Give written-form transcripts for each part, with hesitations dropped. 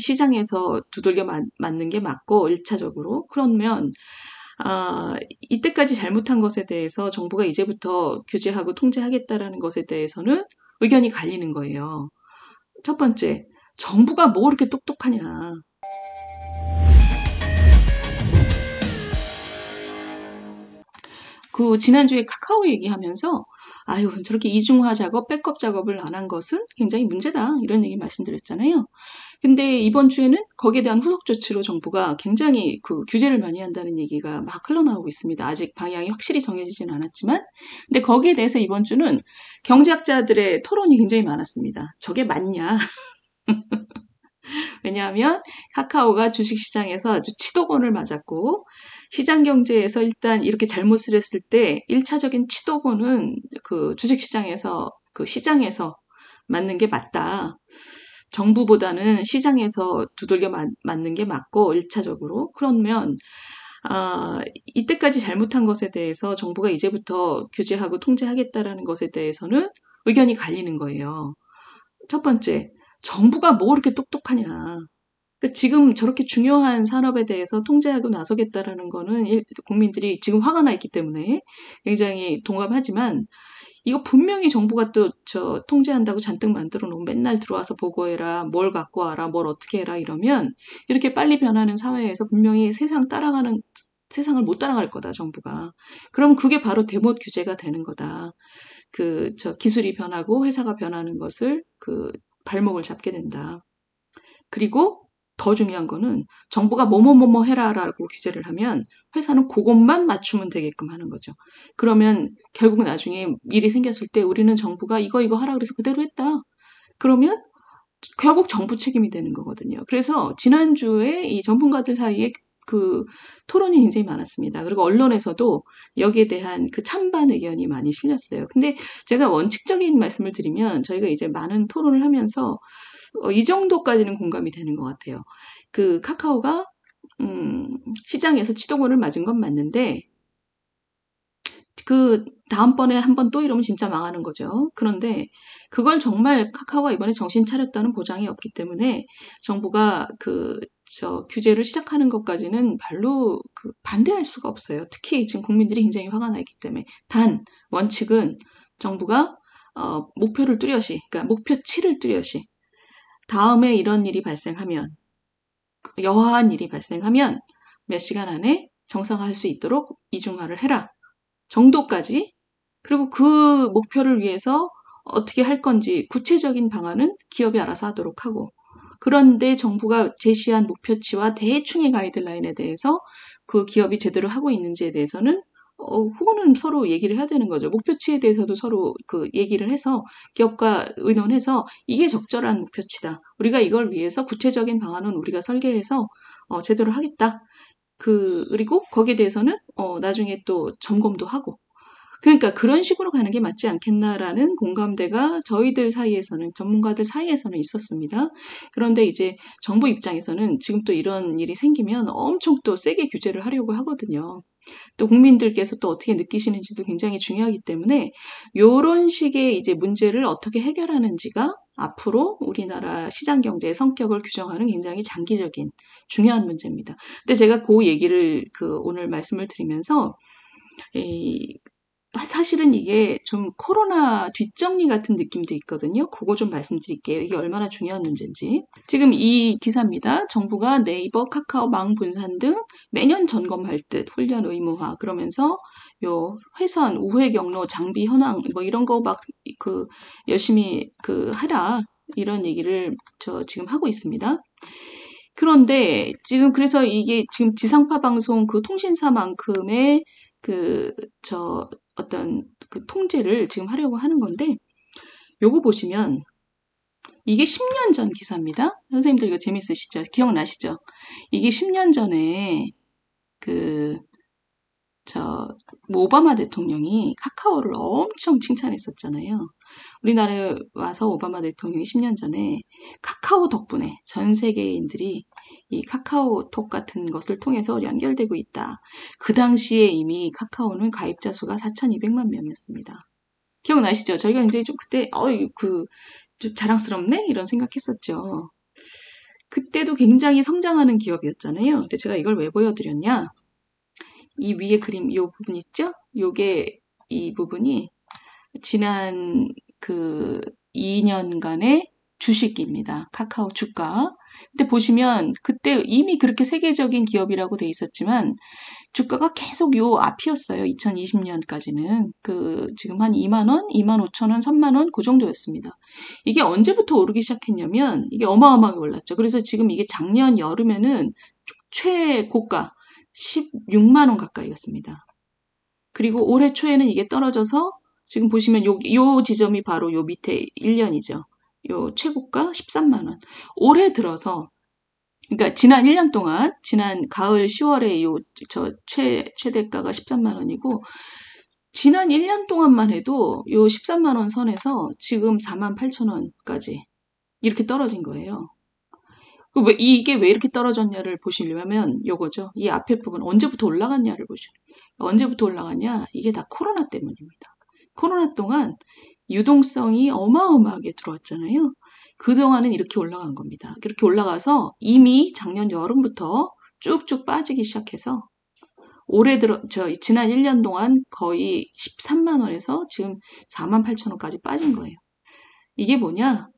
시장에서 두들겨 맞는 게 맞고 1차적으로. 그러면 이때까지 잘못한 것에 대해서 정부가 이제부터 규제하고 통제하겠다라는 것에 대해서는 의견이 갈리는 거예요. 첫 번째, 정부가 뭐 그렇게 똑똑하냐. 지난주에 카카오 얘기하면서 아유 저렇게 이중화 작업, 백업 작업을 안 한 것은 굉장히 문제다 이런 얘기 말씀드렸잖아요. 근데 이번 주에는 거기에 대한 후속 조치로 정부가 굉장히 규제를 많이 한다는 얘기가 막 흘러나오고 있습니다. 아직 방향이 확실히 정해지진 않았지만 근데 거기에 대해서 이번 주는 경제학자들의 토론이 굉장히 많았습니다. 저게 맞냐? 왜냐하면 카카오가 주식시장에서 아주 치도곤을 맞았고 시장 경제에서 일단 이렇게 잘못을 했을 때 1차적인 치도곤은 주식시장에서 시장에서 맞는 게 맞다. 정부보다는 시장에서 두들겨 맞는 게 맞고 1차적으로. 그러면 이때까지 잘못한 것에 대해서 정부가 이제부터 규제하고 통제하겠다라는 것에 대해서는 의견이 갈리는 거예요. 첫 번째, 정부가 뭐 그렇게 똑똑하냐. 그러니까 지금 저렇게 중요한 산업에 대해서 통제하고 나서겠다라는 거는 국민들이 지금 화가 나 있기 때문에 굉장히 동감하지만 이거 분명히 정부가 또 통제한다고 잔뜩 만들어 놓으면 맨날 들어와서 보고해라, 뭘 갖고 와라, 뭘 어떻게 해라 이러면 이렇게 빨리 변하는 사회에서 분명히 세상을 못 따라갈 거다, 정부가. 그럼 그게 바로 대못 규제가 되는 거다. 기술이 변하고 회사가 변하는 것을 발목을 잡게 된다. 그리고 더 중요한 거는 정부가 뭐뭐뭐뭐 해라라고 규제를 하면 회사는 그것만 맞추면 되게끔 하는 거죠. 그러면 결국 나중에 일이 생겼을 때 우리는 정부가 이거 하라 그래서 그대로 했다. 그러면 결국 정부 책임이 되는 거거든요. 그래서 지난주에 이 전문가들 사이에 토론이 굉장히 많았습니다. 그리고 언론에서도 여기에 대한 찬반 의견이 많이 실렸어요. 근데 제가 원칙적인 말씀을 드리면 저희가 이제 많은 토론을 하면서 이 정도까지는 공감이 되는 것 같아요. 카카오가 시장에서 치동을 맞은 건 맞는데 다음번에 한번 또 이러면 진짜 망하는 거죠. 그런데 그걸 정말 카카오가 이번에 정신 차렸다는 보장이 없기 때문에 정부가 규제를 시작하는 것까지는 별로 반대할 수가 없어요. 특히 지금 국민들이 굉장히 화가 나 있기 때문에. 단 원칙은 정부가 목표를 뚜렷이, 그러니까 목표치를 뚜렷이 다음에 이런 일이 발생하면 여하한 일이 발생하면 몇 시간 안에 정상화할 수 있도록 이중화를 해라 정도까지. 그리고 그 목표를 위해서 어떻게 할 건지 구체적인 방안은 기업이 알아서 하도록 하고 그런데 정부가 제시한 목표치와 대충의 가이드라인에 대해서 그 기업이 제대로 하고 있는지에 대해서는 그거는 서로 얘기를 해야 되는 거죠. 목표치에 대해서도 서로 얘기를 해서 기업과 의논해서 이게 적절한 목표치다. 우리가 이걸 위해서 구체적인 방안은 우리가 설계해서 제대로 하겠다. 그리고 거기에 대해서는 나중에 또 점검도 하고 그러니까 그런 식으로 가는 게 맞지 않겠나라는 공감대가 저희들 사이에서는 전문가들 사이에서는 있었습니다. 그런데 이제 정부 입장에서는 지금 또 이런 일이 생기면 엄청 또 세게 규제를 하려고 하거든요. 또 국민들께서 또 어떻게 느끼시는지도 굉장히 중요하기 때문에 이런 식의 이제 문제를 어떻게 해결하는지가 앞으로 우리나라 시장 경제의 성격을 규정하는 굉장히 장기적인 중요한 문제입니다. 근데 제가 그 얘기를 오늘 말씀을 드리면서 사실은 이게 좀 코로나 뒷정리 같은 느낌도 있거든요. 그거 좀 말씀드릴게요. 이게 얼마나 중요한 문제인지. 지금 이 기사입니다. 정부가 네이버, 카카오, 망 분산 등 매년 점검할 듯 훈련 의무화. 그러면서 요 회선, 우회 경로, 장비 현황 뭐 이런 거 막 열심히 하라. 이런 얘기를 지금 하고 있습니다. 그런데 지금 그래서 이게 지금 지상파 방송 통신사만큼의 어떤 통제를 지금 하려고 하는 건데 요거 보시면 이게 10년 전 기사입니다. 선생님들 이거 재밌으시죠? 기억나시죠? 이게 10년 전에 오바마 대통령이 카카오를 엄청 칭찬했었잖아요. 우리나라에 와서 오바마 대통령이 10년 전에 카카오 덕분에 전 세계인들이 이 카카오톡 같은 것을 통해서 연결되고 있다. 그 당시에 이미 카카오는 가입자 수가 4,200만 명이었습니다. 기억나시죠? 저희가 굉장히 좀 그때 좀 자랑스럽네? 이런 생각했었죠. 그때도 굉장히 성장하는 기업이었잖아요. 근데 제가 이걸 왜 보여드렸냐? 이 위에 그림, 요 부분 있죠? 요게, 이 부분이 지난 그 2년간의 주식입니다. 카카오 주가. 근데 보시면 그때 이미 그렇게 세계적인 기업이라고 돼 있었지만 주가가 계속 요 앞이었어요. 2020년까지는. 지금 한 2만 원, 2만 5천 원, 3만 원 그 정도였습니다. 이게 언제부터 오르기 시작했냐면 이게 어마어마하게 올랐죠. 그래서 지금 이게 작년 여름에는 최고가 16만 원 가까이였습니다. 그리고 올해 초에는 이게 떨어져서 지금 보시면 요 지점이 바로 요 밑에 1년이죠. 요 최고가 13만 원. 올해 들어서 그러니까 지난 1년 동안 지난 가을 10월에 최대가가 13만 원이고 지난 1년 동안만 해도 요 13만 원 선에서 지금 4만 8천 원까지 이렇게 떨어진 거예요. 이게 왜 이렇게 떨어졌냐를 보시려면 요거죠. 이 앞에 부분 언제부터 올라갔냐를 보시죠. 언제부터 올라갔냐? 이게 다 코로나 때문입니다. 코로나 동안 유동성이 어마어마하게 들어왔잖아요. 그동안은 이렇게 올라간 겁니다. 이렇게 올라가서 이미 작년 여름부터 쭉쭉 빠지기 시작해서 지난 1년 동안 거의 13만 원에서 지금 4만 8천 원까지 빠진 거예요. 이게 뭐냐?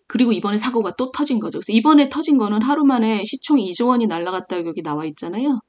그리고 이번에 사고가 또 터진 거죠. 그래서 이번에 터진 거는 하루 만에 시총 2조 원이 날라갔다고 여기 나와 있잖아요.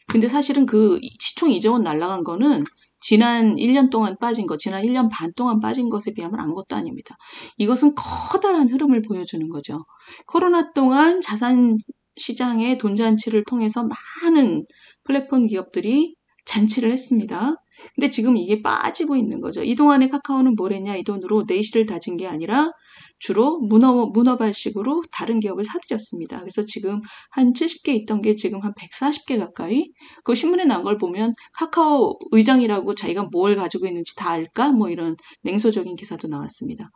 근데 사실은 그 시총 2조 원 날라간 거는 지난 1년 동안 빠진 거, 지난 1년 반 동안 빠진 것에 비하면 아무것도 아닙니다. 이것은 커다란 흐름을 보여주는 거죠. 코로나 동안 자산 시장의 돈잔치를 통해서 많은 플랫폼 기업들이 잔치를 했습니다. 근데 지금 이게 빠지고 있는 거죠. 이동안에 카카오는 뭘 했냐? 이 돈으로 내실을 다진 게 아니라 주로 문어발식으로 다른 기업을 사들였습니다. 그래서 지금 한 70개 있던 게 지금 한 140개 가까이 그 신문에 나온 걸 보면 카카오 의장이라고 자기가 뭘 가지고 있는지 다 알까? 뭐 이런 냉소적인 기사도 나왔습니다.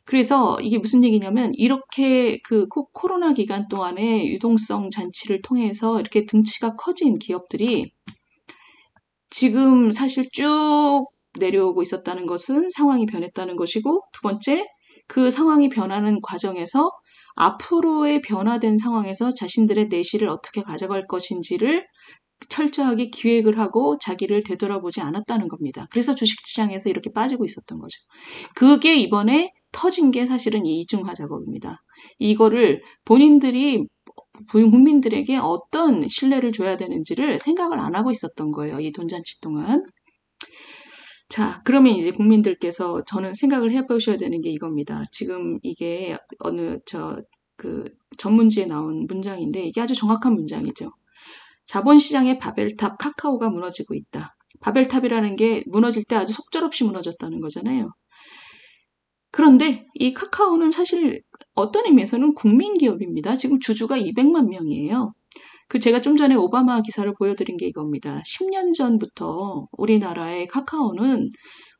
그래서 이게 무슨 얘기냐면 이렇게 그 코로나 기간 동안에 유동성 잔치를 통해서 이렇게 등치가 커진 기업들이 지금 사실 쭉 내려오고 있었다는 것은 상황이 변했다는 것이고 두 번째 그 상황이 변하는 과정에서 앞으로의 변화된 상황에서 자신들의 내실을 어떻게 가져갈 것인지를 철저하게 기획을 하고 자기를 되돌아보지 않았다는 겁니다. 그래서 주식시장에서 이렇게 빠지고 있었던 거죠. 그게 이번에 터진 게 사실은 이 이중화 작업입니다. 이거를 본인들이 국민들에게 어떤 신뢰를 줘야 되는지를 생각을 안 하고 있었던 거예요. 이 돈잔치 동안. 자, 그러면 이제 국민들께서 저는 생각을 해보셔야 되는 게 이겁니다. 지금 이게 전문지에 나온 문장인데 이게 아주 정확한 문장이죠. 자본시장의 바벨탑 카카오가 무너지고 있다. 바벨탑이라는 게 무너질 때 아주 속절없이 무너졌다는 거잖아요. 그런데 이 카카오는 사실 어떤 의미에서는 국민기업입니다. 지금 주주가 200만 명이에요. 제가 좀 전에 오바마 기사를 보여드린 게 이겁니다. 10년 전부터 우리나라의 카카오는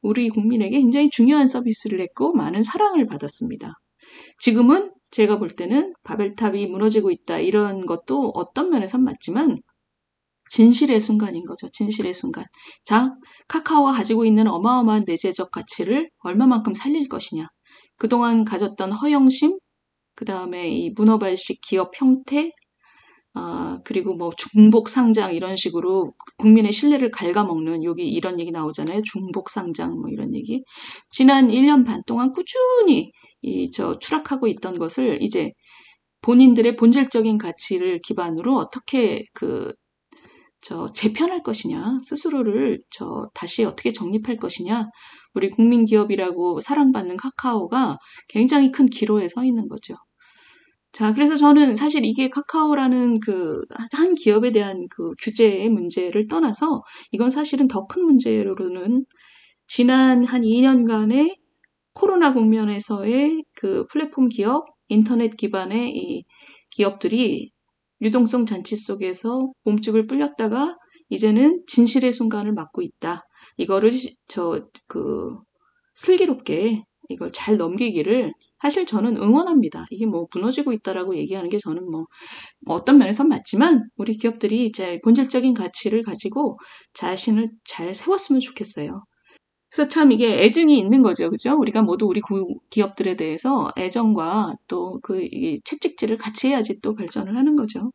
우리 국민에게 굉장히 중요한 서비스를 했고 많은 사랑을 받았습니다. 지금은 제가 볼 때는 바벨탑이 무너지고 있다 이런 것도 어떤 면에선 맞지만 진실의 순간인 거죠. 진실의 순간. 자, 카카오가 가지고 있는 어마어마한 내재적 가치를 얼마만큼 살릴 것이냐. 그동안 가졌던 허영심, 그 다음에 이 문어발식 기업 형태, 그리고 뭐 중복 상장 이런 식으로 국민의 신뢰를 갉아먹는 여기 이런 얘기 나오잖아요. 중복 상장 뭐 이런 얘기. 지난 1년 반 동안 꾸준히 추락하고 있던 것을 이제 본인들의 본질적인 가치를 기반으로 어떻게 재편할 것이냐, 스스로를 다시 어떻게 정립할 것이냐, 우리 국민기업이라고 사랑받는 카카오가 굉장히 큰 기로에 서 있는 거죠. 자, 그래서 저는 사실 이게 카카오라는 한 기업에 대한 규제의 문제를 떠나서 이건 사실은 더 큰 문제로는 지난 한 2년간의 코로나 국면에서의 플랫폼 기업, 인터넷 기반의 이 기업들이 유동성 잔치 속에서 몸집을 불렸다가 이제는 진실의 순간을 맞고 있다. 이거를 슬기롭게 이걸 잘 넘기기를 사실 저는 응원합니다. 이게 뭐 무너지고 있다라고 얘기하는 게 저는 뭐 어떤 면에선 맞지만 우리 기업들이 제 본질적인 가치를 가지고 자신을 잘 세웠으면 좋겠어요. 그래서 참 이게 애증이 있는 거죠. 그죠? 우리가 모두 우리 기업들에 대해서 애정과 또 그 채찍질을 같이 해야지 또 발전을 하는 거죠.